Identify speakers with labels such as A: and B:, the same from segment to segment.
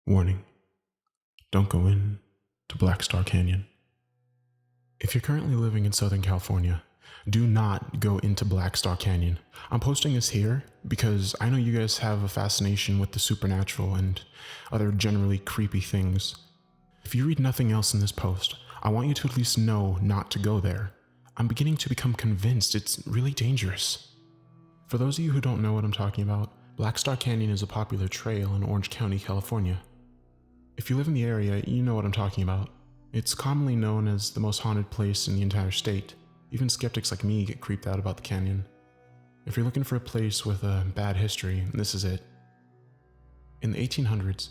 A: Warning, don't go in to Black Star Canyon. If you're currently living in Southern California, do not go into Black Star Canyon. I'm posting this here because I know you guys have a fascination with the supernatural and other generally creepy things. If you read nothing else in this post, I want you to at least know not to go there. I'm beginning to become convinced it's really dangerous. For those of you who don't know what I'm talking about, Black Star Canyon is a popular trail in Orange County, California. If you live in the area, you know what I'm talking about. It's commonly known as the most haunted place in the entire state. Even skeptics like me get creeped out about the canyon. If you're looking for a place with a bad history, this is it. In the 1800s,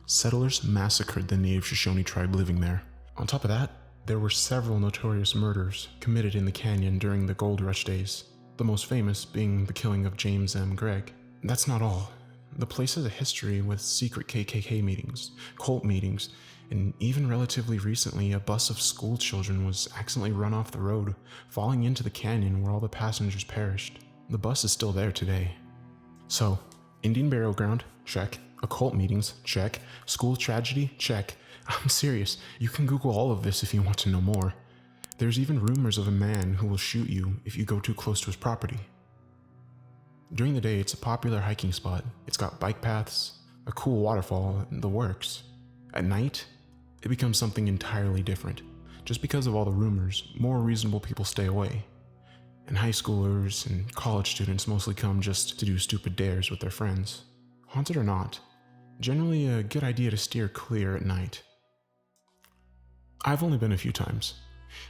A: settlers massacred the native Shoshone tribe living there. On top of that, there were several notorious murders committed in the canyon during the Gold Rush days, the most famous being the killing of James M. Gregg. That's not all. The place has a history with secret KKK meetings, cult meetings, and even relatively recently a bus of school children was accidentally run off the road, falling into the canyon where all the passengers perished. The bus is still there today. So, Indian burial ground? Check. Occult meetings? Check. School tragedy? Check. I'm serious, you can Google all of this if you want to know more. There's even rumors of a man who will shoot you if you go too close to his property. During the day, it's a popular hiking spot. It's got bike paths, a cool waterfall, and the works. At night, it becomes something entirely different. Just because of all the rumors, more reasonable people stay away. And high schoolers and college students mostly come just to do stupid dares with their friends. Haunted or not, generally a good idea to steer clear at night. I've only been a few times.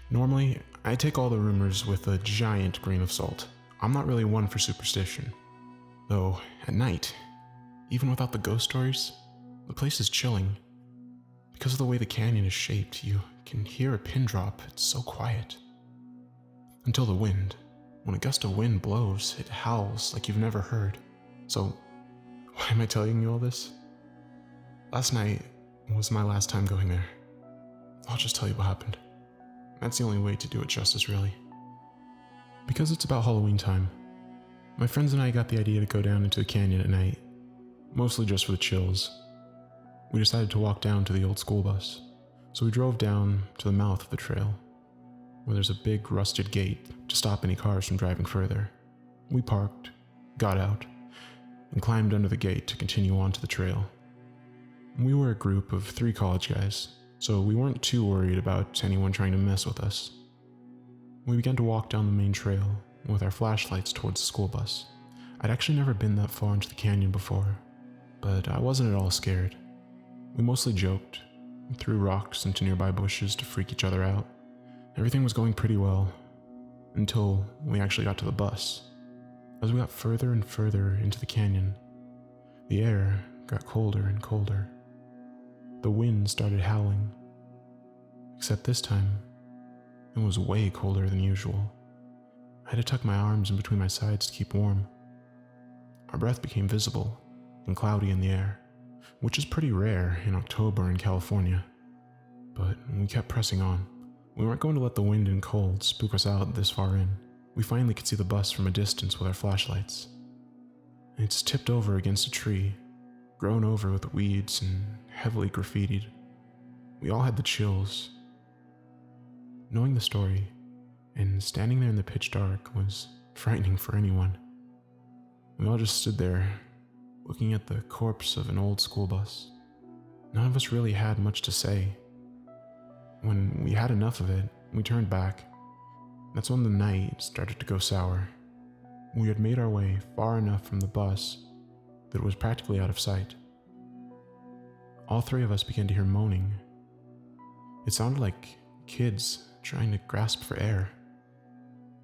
A: Normally, I take all the rumors with a giant grain of salt. I'm not really one for superstition. Though, at night, even without the ghost stories, the place is chilling. Because of the way the canyon is shaped, you can hear a pin drop. It's so quiet. Until the wind. When a gust of wind blows, it howls like you've never heard. So, why am I telling you all this? Last night was my last time going there. I'll just tell you what happened. That's the only way to do it justice, really. Because it's about Halloween time, my friends and I got the idea to go down into the canyon at night, mostly just for the chills. We decided to walk down to the old school bus, so we drove down to the mouth of the trail, where there's a big rusted gate to stop any cars from driving further. We parked, got out, and climbed under the gate to continue on to the trail. We were a group of 3 college guys, so we weren't too worried about anyone trying to mess with us. We began to walk down the main trail with our flashlights towards the school bus. I'd actually never been that far into the canyon before, but I wasn't at all scared. We mostly joked, threw rocks into nearby bushes to freak each other out. Everything was going pretty well, until we actually got to the bus. As we got further and further into the canyon, the air got colder and colder. The wind started howling, except this time, it was way colder than usual. I had to tuck my arms in between my sides to keep warm. Our breath became visible and cloudy in the air, which is pretty rare in October in California. But we kept pressing on. We weren't going to let the wind and cold spook us out this far in. We finally could see the bus from a distance with our flashlights. It's tipped over against a tree, grown over with weeds and heavily graffitied. We all had the chills. Knowing the story, and standing there in the pitch dark was frightening for anyone. We all just stood there, looking at the corpse of an old school bus. None of us really had much to say. When we had enough of it, we turned back. That's when the night started to go sour. We had made our way far enough from the bus that it was practically out of sight. All 3 of us began to hear moaning. It sounded like kids trying to grasp for air.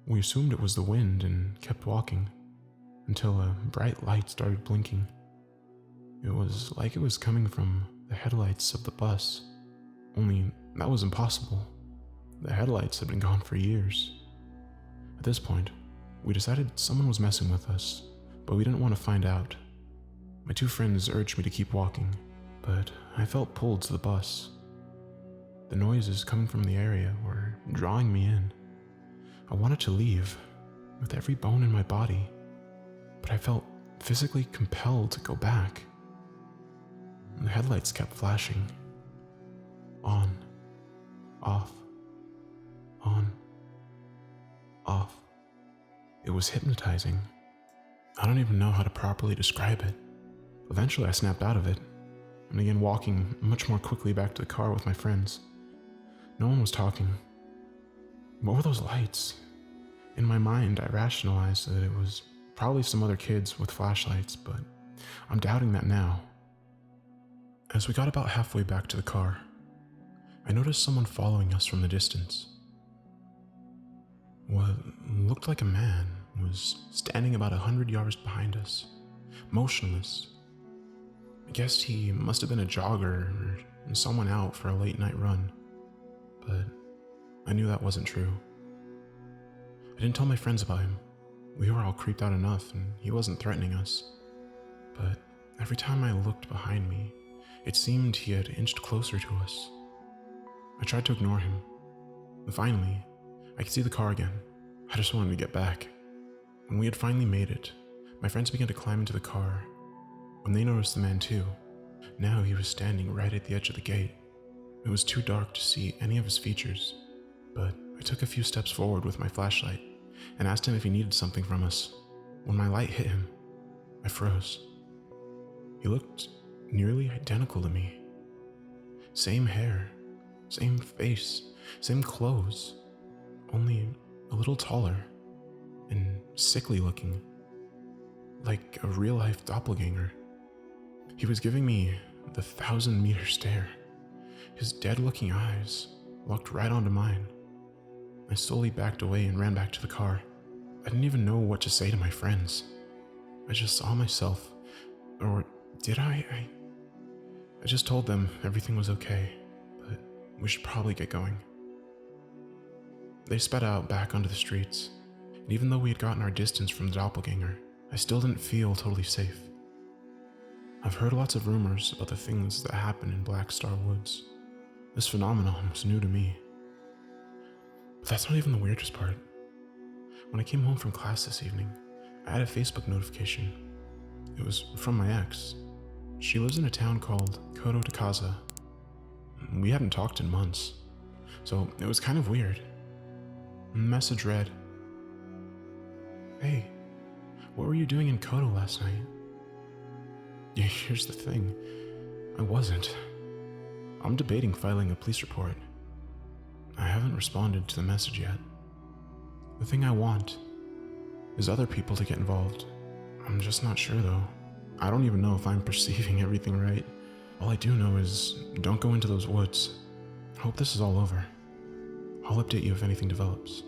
A: We assumed it was the wind and kept walking until a bright light started blinking. It was like it was coming from the headlights of the bus, only that was impossible. The headlights had been gone for years. At this point, we decided someone was messing with us, but we didn't want to find out. My 2 friends urged me to keep walking, but I felt pulled to the bus. The noises coming from the area were drawing me in. I wanted to leave, with every bone in my body, but I felt physically compelled to go back. The The headlights kept flashing. On, off, on, off. It was hypnotizing. I don't even know how to properly describe it. Eventually I snapped out of it and began walking much more quickly back to the car with my friends. No one was talking. What were those lights? In my mind, I rationalized that it was probably some other kids with flashlights, but I'm doubting that now. As we got about halfway back to the car, I noticed someone following us from the distance. What looked like a man was standing about 100 yards behind us, motionless. I guessed he must have been a jogger or someone out for a late night run, but I knew that wasn't true. I didn't tell my friends about him. We were all creeped out enough and he wasn't threatening us. But every time I looked behind me, it seemed he had inched closer to us. I tried to ignore him. And finally, I could see the car again. I just wanted to get back. When we had finally made it, my friends began to climb into the car. When they noticed the man too, now he was standing right at the edge of the gate. It was too dark to see any of his features, but I took a few steps forward with my flashlight and asked him if he needed something from us. When my light hit him, I froze. He looked nearly identical to me. Same hair, same face, same clothes, only a little taller and sickly looking, like a real-life doppelganger. He was giving me the 1,000-meter stare. His dead-looking eyes locked right onto mine. I slowly backed away and ran back to the car. I didn't even know what to say to my friends. I just saw myself, or did I? I just told them everything was okay, but we should probably get going. They sped out back onto the streets, and even though we had gotten our distance from the doppelganger, I still didn't feel totally safe. I've heard lots of rumors about the things that happen in Black Star Woods. This phenomenon was new to me. But that's not even the weirdest part. When I came home from class this evening, I had a Facebook notification. It was from my ex. She lives in a town called Koto de Kaza. We hadn't talked in months, so it was kind of weird. The message read, "Hey, what were you doing in Koto last night?" Yeah, here's the thing. I wasn't. I'm debating filing a police report. I haven't responded to the message yet. The thing I want is other people to get involved. I'm just not sure though. I don't even know if I'm perceiving everything right. All I do know is don't go into those woods. I hope this is all over. I'll update you if anything develops.